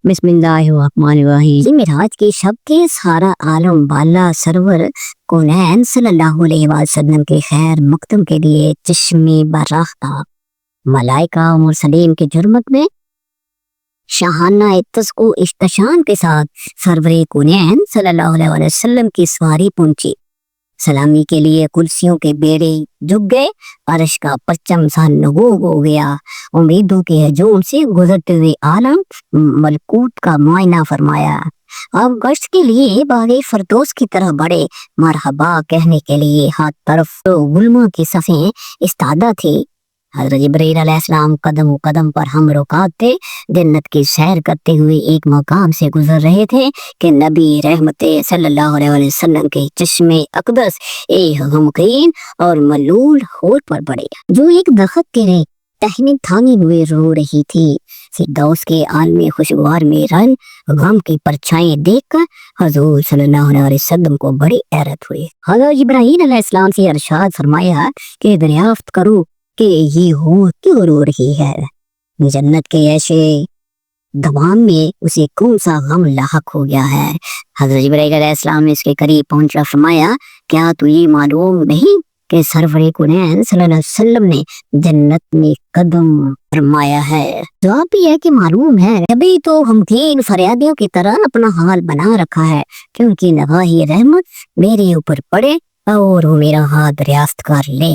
बिस्मिल्लाहिर्रहमानिर्रहीम। मिराज की शब के सारा आलम बाला सरवर कौनैन सल्लल्लाहु अलैहि वसल्लम के खैर मकदम के लिए चश्मे बराह था। मलाइका और मुरसलीन के जुर्मत में शाहाना इत्तस्को इश्तशान के साथ सरवरे कौनैन सल्लल्लाहु अलैहि वसल्लम की सवारी पहुंची। सलामी के लिए कुर्सियों के बेड़े झुक गए, अर्श का परचम सा नगूब हो गया। उम्मीदों के हजूम से गुजरते हुए आलम मलकूत का मुआयना फरमाया। अब गश्त के लिए बागे फरदोस की तरह बढ़े। मरहबा कहने के लिए हर तरफ तो गुलमा की सफ़ें इस्तादा थी। हज़रत जिब्रील अलैहिस्सलाम कदम कदम पर हम रुकात थे। जन्नत की सैर करते हुए एक मकाम से गुजर रहे थे कि नबी रहमते सल्लल्लाहु अलैहि वसल्लम के चश्मे अकदस एक गमगीन और मलूल होठ पर पड़े, जो एक दरख्त के टहनी थामी हुए रो रही थी। फिरदौस के आलमी खुशगवार में रन गम की परछाई देखकर हजूर सल्लल्लाहु अलैहि वसल्लम को बड़ी हैरत हुई। हज़रत जिब्राईल अलैहिस्सलाम से इरशाद फरमाया कि दरियाफ्त करो कि ये हो क्यों रो रही है। जन्नत के ऐसे दवाम में उसे कौन सा गम लाहक हो गया है। हज़रत जिब्राईल अलैहिस्सलाम ने इसके करीब पहुंचकर फरमाया, क्या तुझे मालूम नहीं कि सरवरे कौनैन सल्लल्लाहु अलैहि वसल्लम ने जन्नत में कदम फरमाया है। जवाब भी है कि मालूम है, अभी तो हम तीन फरियादियों की तरह अपना हाल बना रखा है, क्योंकि नवाही रहमत मेरे ऊपर पड़े और वो मेरा हाथ दरियाफ्त कर ले।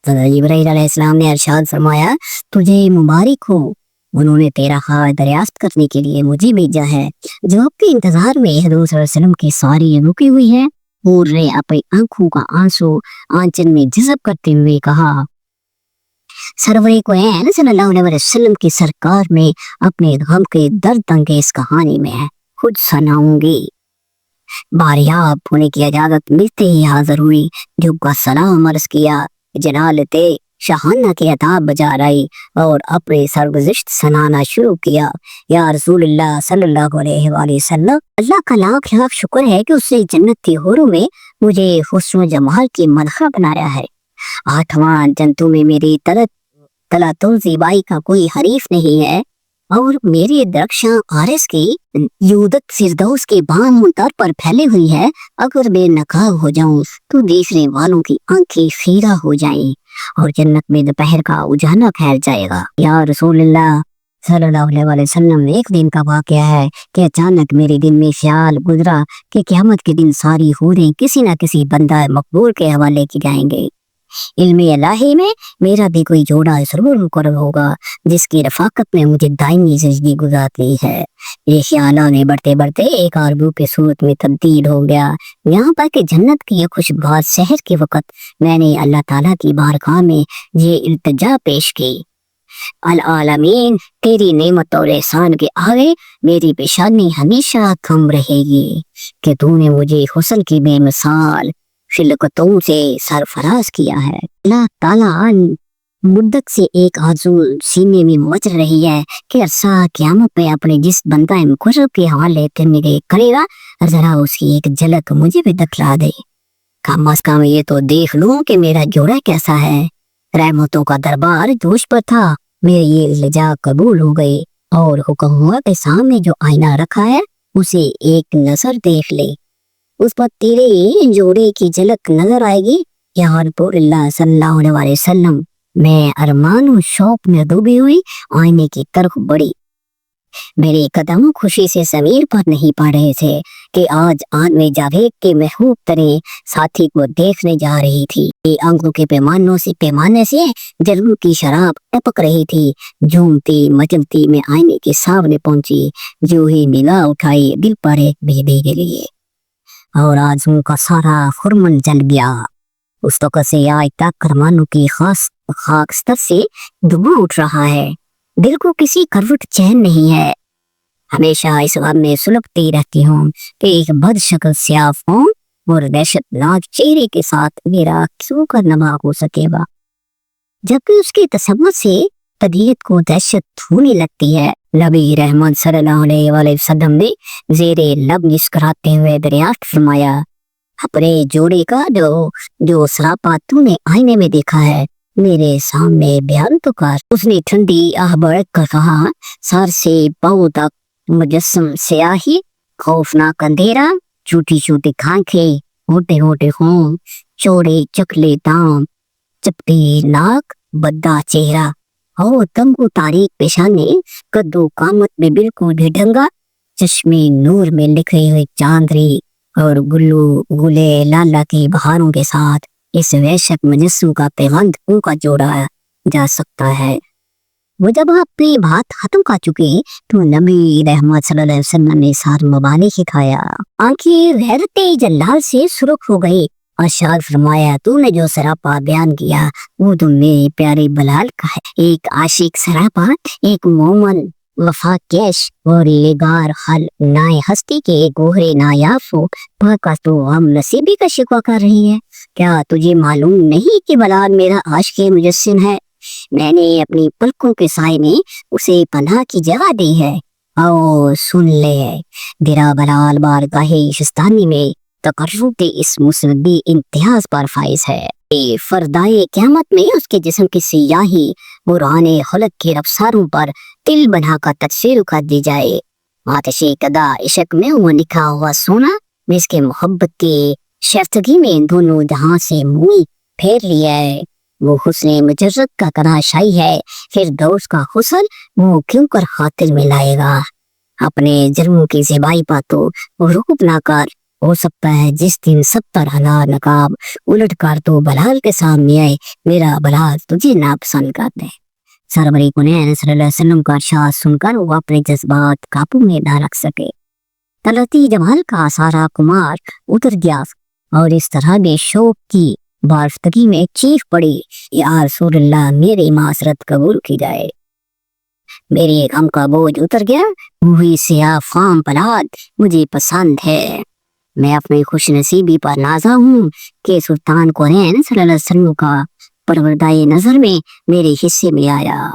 जिब्राईल अलैहिस्सलाम ने इरशाद फरमाया, तुझे मुबारक हो, उन्होंने तेरा हाथ दरियाफ्त करने के लिए मुझे भेजा है। जवाब के इंतजार में हज़रत सल्लल्लाहु अलैहि वसल्लम की सारी रुकी हुई है। हूर ने अपनी आंखों का आंसू आंचल में जज़ब करते हुए कहा, सरवरे कौनैन सल्लल्लाहु अलैहि वसल्लम की सरकार में अपने गम के दर्द अंगेज कहानी में खुद सुनाऊंगी। बारियाब होने की इजाजत मिलते ही हाजिर हुई, झुक सलाम अर्ज किया, जलालते शाहाना के अताब बजा रही और अपने सरगुज़िश्त सुनाना शुरू किया। या रसूलुल्लाह सल्लल्लाहु अलैहि वसल्लम, अल्लाह का लाख लाख शुक्र है कि उससे जन्नत की हूरों में मुझे हुस्न जमाल की मदहा बनाया है। आठवां जंतु में मेरी तलतो ज़िबाई का कोई हरीफ नहीं है और मेरी दरख्शां आरस की यूदत फिरदौस के बाम मुंतर पर फैली हुई है। अगर मैं नकाब हो जाऊं तो देखने वालों की आंखें खीरा हो जाएं और जन्नत में दोपहर का उजाला फैल जाएगा। या रसूलुल्लाह सल्लल्लाहु अलैहि वसल्लम, एक दिन का वाक़या है कि अचानक मेरे दिल में ख्याल गुजरा कि क़यामत के दिन सारी हूरें किसी न किसी बंदा मकबूल के हवाले की जाएंगे। इल्मे इलाही में मेरा भी कोई जोड़ा जरूर मुकर्रर होगा जिसकी रफाकत में मुझे दायमी ज़िंदगी गुजारनी है। ये ख्यालों ने बढ़ते बढ़ते एक आरज़ू के सूरत में तब्दील हो गया। यहाँ पर कि जन्नत की खुशबू शहर के वक़्त मैंने अल्लाह ताला की बारगाह में ये इल्तिजा पेश की, अल आलमीन, तेरी नेमत और एहसान के आगे मेरी पेशानी हमेशा कम रहेगी कि तूने मुझे हुस्न की बेमिसाल खिलकतों से सरफराज किया है। अल्लाह ताला मुद्दत से एक आरज़ू सीने में मच रही है कि अरसा क़यामत में अपने जिस बंदा मुकर्रब के हवाले करेगा, जरा उसकी एक झलक मुझे भी दिखला दे। कम अज़ कम ये तो देख लूं कि मेरा जोड़ा कैसा है। रहमतों का दरबार जोश पर था। मेरी ये इल्तिजा कबूल हो गई और हुक्म हुआ कि सामने जो आईना रखा है उसे एक नजर देख ले, उस पर तेरे जोड़े की झलक नजर आएगी। या रसूलुल्लाह सल्लल्लाहु अलैहि वसल्लम, मैं अरमान शौक में डूबी हुई आईने की तरफ बढ़ी। मेरे कदम खुशी से ज़मीन पर नहीं पड़ रहे थे कि आज में जावेद के महबूब तरे साथी को देखने जा रही थी। आंखों के पैमाने से जलूं की शराब टपक रही थी। झूमती मचलती में आईने के सामने पहुंची, जो ही निगाह उठाई दिल पर एक बेबी के लिए और आज उनका सारा खुरमन जल गया। उस वक़्त से आज तक अरमानों की खास खाकस्तर से दुबू उठ रहा है। दिल को किसी करवट चैन नहीं है। हमेशा इस गम में सुलगती रहती हूँ कि एक बदशक्ल स्याफ हूँ और दहशतनाक चेहरे के साथ मेरा क्यों करनमा हो सकेगा, जबकि उसकी तसव्वुर से तबीयत को दहशत होने लगती है। नबी रहमत सल्लल्लाहु अलैहि वसल्लम ने ज़ेरे लब मुस्कुराते हुए दरियाफ्त फरमाया, अपने जोड़े का जो सरापा तूने आईने में देखा है मेरे सामने बयान तो कर। उसने ठंडी आह बढ़ कर कहा, सर से पांव तक मुजस्सम स्याही, खौफनाक अंधेरा, छोटी छोटी आंखें, मोटे मोटे होंठ, चौड़े चकले दांत, चपटी नाक, बद्दा चेहरा और तंगू तारीक पेशानी, कद्दू कामत में बिल्कुल भी ढंगा, चश्मे नूर में लिखे हुए चांदरी और गुल्लू गुले लाला की बहारों के साथ इस वैश्यक मुजस्सम का पैबंद का जोड़ा जा सकता है। वो जब अपनी बात खत्म कर चुके तो नबी रहमत सल्लल्लाहु अलैहि वसल्लम ने सार मुबारक खाया, आंखें गैरते जलाल से सुर्ख हो गई। अरशाद फरमाया, तूने जो सरापा बयान किया वो तो मेरे प्यारे बलाल का है। एक आशिक सरापा, एक मोमन वफा कैश और लेगार हल नाए हस्ती के गोहरे नायाब का तो हम नसीबी का शिकवा कर रही है। क्या तुझे मालूम नहीं कि बलाल मेरा आशिक मुजस्सिम है? मैंने अपनी पलकों के साए में उसे पनाह की जगह दी है। आओ सुन ले, दिरा बलाल बारगाहे शिस्तानी में तकर्रुब के इस मुसबी इम्तियाज पर फाइज है। फरदाए क़यामत में उसके जिस्म की सियाही बुराने खलक के रफ्सारों पर तिल बनाकर तस्वीर कर दी जाए। आतिशे कदा इश्क में वो लिखा हुआ सोना जिसके मोहब्बत के शर्तगी में दोनों जहां से मुंह फेर लिया है। वो हुस्ने मुजर्रद का तराशाई है, फिर दोस्त का हुस्न वो क्यों कर खातिर में लाएगा। अपने जुर्मों की ज़िबाई पर तो रूप ना कर, हो सकता है जिस दिन 70,000 नकाब उलट कर तो बलाल के सामने आए, मेरा बलाल तुझे नापसंद कर दे। सरवरी कुनैन सल्लल्लाहु अलैहि वसल्लम का इरशाद सुनकर वो अपने जज्बात काबू में ना रख सके। तलती जमाल का सारा कुमार उतर गया और इस तरह भी शौक की बारफ्तगी में चीख पड़ी, या रसूलल्लाह मेरी मासरत कबूल की जाए। मेरे गम का बोझ उतर गया, वही सियाह फाम बलाल मुझे पसंद है। मैं अपनी खुश नसीबी पर नाजा हूँ कि सुल्तान कुरैन सल्लल्लाहु अलैहि वसल्लम का परवरदाए नजर में मेरे हिस्से में आया।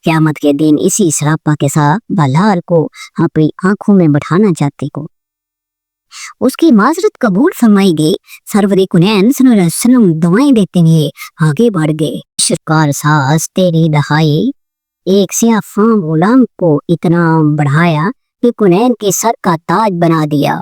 क़यामत के दिन इसी सरापा के साथ बलाल को अपनी आंखों में बैठाना चाहते को उसकी माजरत कबूल फरमाई गई। सरवरी कुनैन सल्लल्लाहु अलैहि वसल्लम दुआएं देते हुए आगे बढ़ गए। शिकार सास तेरी दहाई, एक सियाह फाम गुलाम को इतना बढ़ाया कि कुनैन के सर का ताज बना दिया।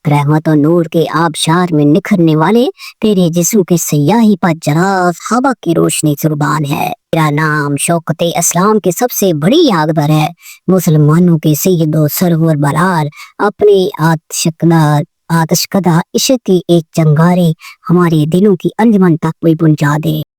रहमत और नूर के आबशार में निखरने वाले तेरे जिस्म के सियाही पर जराफ हवा की रोशनी कुर्बान है। तेरा नाम शौकते इस्लाम के सबसे बड़ी यादगार है। मुसलमानों के सैयदो सरवर बलाल अपनी आतिशकदा इश्क की एक चंगारे हमारे दिलों की अंजमन तक भी पहुंचा दे।